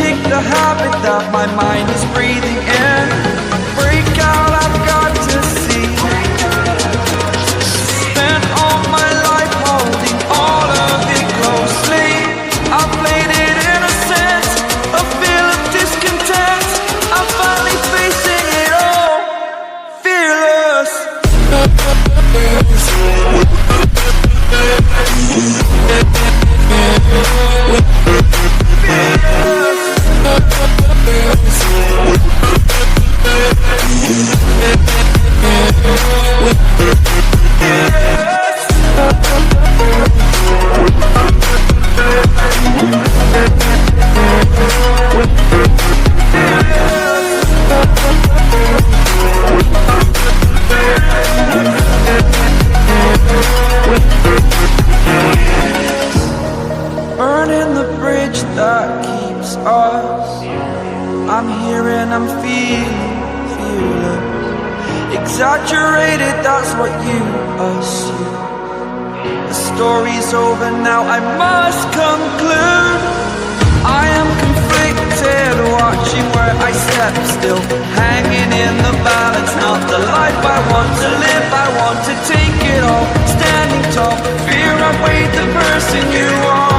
kick the habit that my mind is breathing in. Break out, I've got to see. Spent all my life holding all of it closely. I played it innocent, a feel of discontent. I'm finally facing it all, fearless. Burning the bridge that keeps us. I'm here and I'm feeling fearless. Exaggerated, that's what you assume. The story's over now, I must conclude. I am conflicted, watching where I step still, hanging in the balance. Not the life I want to live, I want to take it all. Standing tall, fear I've weighed the person you are.